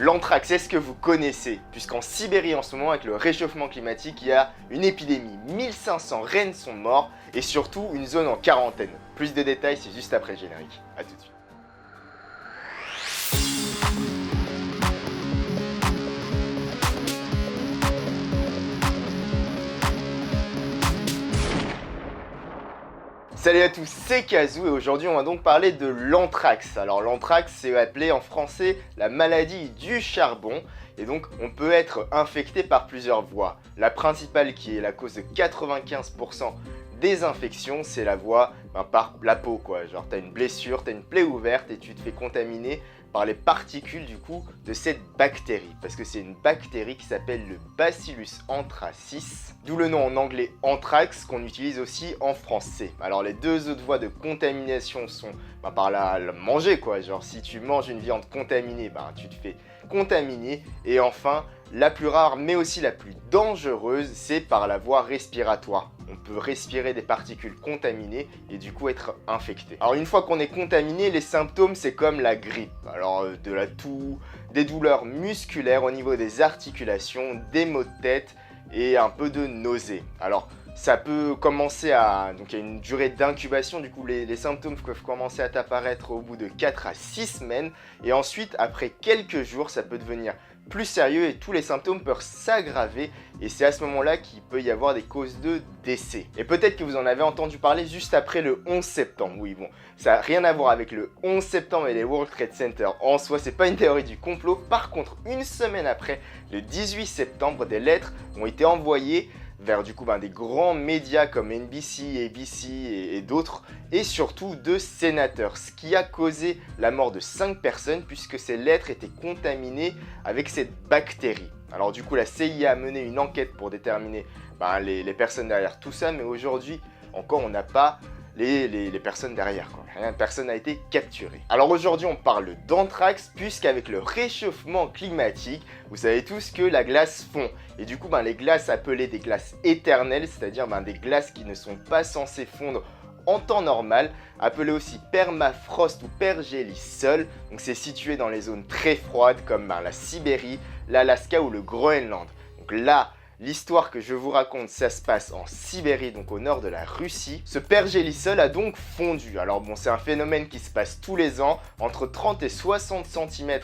L'anthrax, est-ce que vous connaissez? Puisqu'en Sibérie en ce moment, avec le réchauffement climatique, il y a une épidémie. 1500 rennes sont morts et surtout une zone en quarantaine. Plus de détails, c'est juste après le générique. A tout de suite. Salut à tous, c'est Kazoo et aujourd'hui on va donc parler de l'anthrax. Alors l'anthrax c'est appelé en français la maladie du charbon et donc on peut être infecté par plusieurs voies. La principale qui est la cause de 95% des infections, c'est la voie par la peau quoi. Genre t'as une blessure, t'as une plaie ouverte et tu te fais contaminer par les particules du coup de cette bactérie. Parce que c'est une bactérie qui s'appelle le Bacillus anthracis, d'où le nom en anglais anthrax qu'on utilise aussi en français. Alors les deux autres voies de contamination sont par la manger quoi. Genre si tu manges une viande contaminée, tu te fais contaminer. Et enfin, la plus rare mais aussi la plus dangereuse, c'est par la voie respiratoire. On peut respirer des particules contaminées et du coup être infecté. Alors une fois qu'on est contaminé, les symptômes c'est comme la grippe. Alors de la toux, des douleurs musculaires au niveau des articulations, des maux de tête et un peu de nausées. Alors ça peut commencer à... Donc il y a une durée d'incubation, du coup les symptômes peuvent commencer à t'apparaître au bout de 4 à 6 semaines. Et ensuite, après quelques jours, ça peut devenir plus sérieux et tous les symptômes peuvent s'aggraver. Et c'est à ce moment-là qu'il peut y avoir des causes de décès. Et peut-être que vous en avez entendu parler juste après le 11 septembre. Oui bon, ça n'a rien à voir avec le 11 septembre et les World Trade Center. En soi, c'est pas une théorie du complot. Par contre, une semaine après, le 18 septembre, des lettres ont été envoyées vers du coup des grands médias comme NBC, ABC et d'autres, et surtout de sénateurs, ce qui a causé la mort de 5 personnes puisque ces lettres étaient contaminées avec cette bactérie. Alors du coup la CIA a mené une enquête pour déterminer les personnes derrière tout ça, mais aujourd'hui encore on n'a pas les personnes derrière quoi. Personne n'a été capturé. Alors aujourd'hui on parle d'anthrax puisqu'avec le réchauffement climatique, vous savez tous que la glace fond. Et du coup les glaces appelées des glaces éternelles, c'est-à-dire des glaces qui ne sont pas censées fondre en temps normal, appelées aussi permafrost ou pergélisol. Donc c'est situé dans les zones très froides comme la Sibérie, l'Alaska ou le Groenland. Donc là, l'histoire que je vous raconte, ça se passe en Sibérie, donc au nord de la Russie. Ce pergélisol a donc fondu. Alors bon, c'est un phénomène qui se passe tous les ans, entre 30 et 60 cm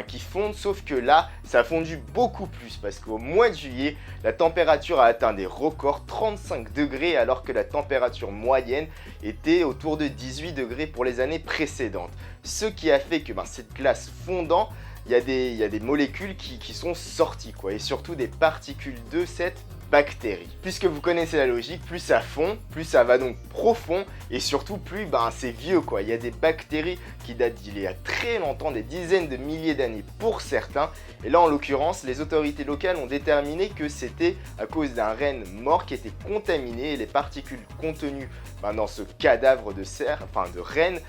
qui fondent, sauf que là, ça a fondu beaucoup plus, parce qu'au mois de juillet, la température a atteint des records, 35 degrés, alors que la température moyenne était autour de 18 degrés pour les années précédentes. Ce qui a fait que cette glace fondant, il y a des molécules qui sont sorties quoi, et surtout des particules de cette bactérie. Puisque vous connaissez la logique, plus ça fond, plus ça va donc profond et surtout plus c'est vieux quoi. Il y a des bactéries qui datent d'il y a très longtemps, des dizaines de milliers d'années pour certains. Et là en l'occurrence, les autorités locales ont déterminé que c'était à cause d'un renne mort qui était contaminé et les particules contenues dans ce cadavre de renne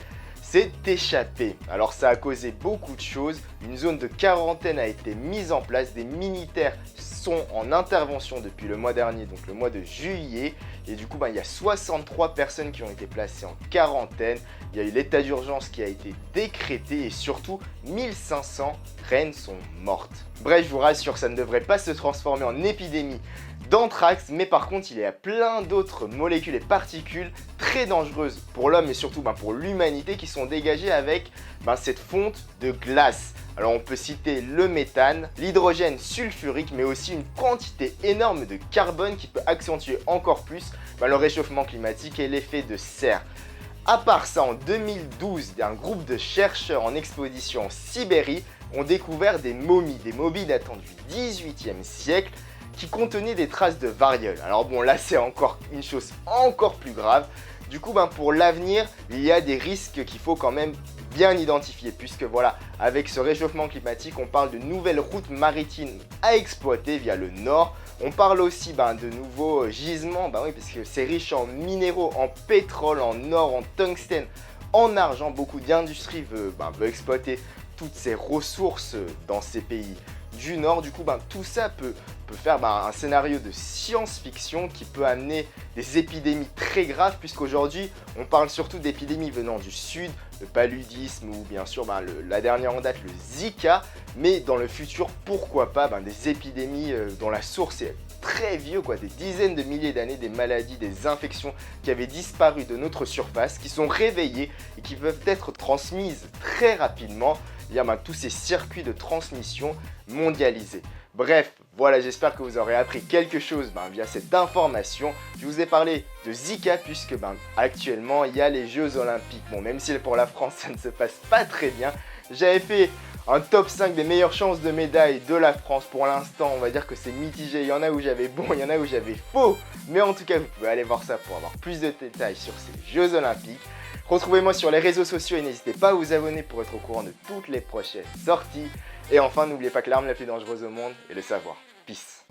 s'est échappé. Alors ça a causé beaucoup de choses, une zone de quarantaine a été mise en place, des militaires sont en intervention depuis le mois dernier, donc le mois de juillet, et du coup il y a 63 personnes qui ont été placées en quarantaine, il y a eu l'état d'urgence qui a été décrété et surtout 1500 rennes sont mortes. Bref, je vous rassure, ça ne devrait pas se transformer en épidémie d'anthrax, mais par contre il y a plein d'autres molécules et particules très dangereuses pour l'homme et surtout pour l'humanité qui sont dégagées avec cette fonte de glace. Alors on peut citer le méthane, l'hydrogène sulfurique, mais aussi une quantité énorme de carbone qui peut accentuer encore plus le réchauffement climatique et l'effet de serre. À part ça, en 2012, un groupe de chercheurs en expédition en Sibérie ont découvert des momies datant du 18e siècle qui contenaient des traces de variole. Alors bon, là c'est encore une chose encore plus grave. Du coup, pour l'avenir, il y a des risques qu'il faut quand même bien identifier, puisque voilà, avec ce réchauffement climatique, on parle de nouvelles routes maritimes à exploiter via le nord. On parle aussi de nouveaux gisements, oui, parce que c'est riche en minéraux, en pétrole, en or, en tungstène, en argent. Beaucoup d'industries veulent exploiter toutes ces ressources dans ces pays du Nord. Du coup, tout ça peut faire un scénario de science-fiction qui peut amener des épidémies très graves, puisqu'aujourd'hui, on parle surtout d'épidémies venant du Sud, le paludisme ou bien sûr la dernière en date, le Zika. Mais dans le futur, pourquoi pas des épidémies dont la source est très vieux, des dizaines de milliers d'années, des maladies, des infections qui avaient disparu de notre surface, qui sont réveillées et qui peuvent être transmises très rapidement via tous ces circuits de transmission mondialisés. Bref, voilà, j'espère que vous aurez appris quelque chose via cette information. Je vous ai parlé de Zika puisque actuellement il y a les Jeux Olympiques. Bon, même si pour la France ça ne se passe pas très bien, j'avais fait un top 5 des meilleures chances de médaille de la France. Pour l'instant, on va dire que c'est mitigé. Il y en a où j'avais bon, il y en a où j'avais faux. Mais en tout cas, vous pouvez aller voir ça pour avoir plus de détails sur ces Jeux Olympiques. Retrouvez-moi sur les réseaux sociaux et n'hésitez pas à vous abonner pour être au courant de toutes les prochaines sorties. Et enfin, n'oubliez pas que l'arme la plus dangereuse au monde est le savoir. Peace.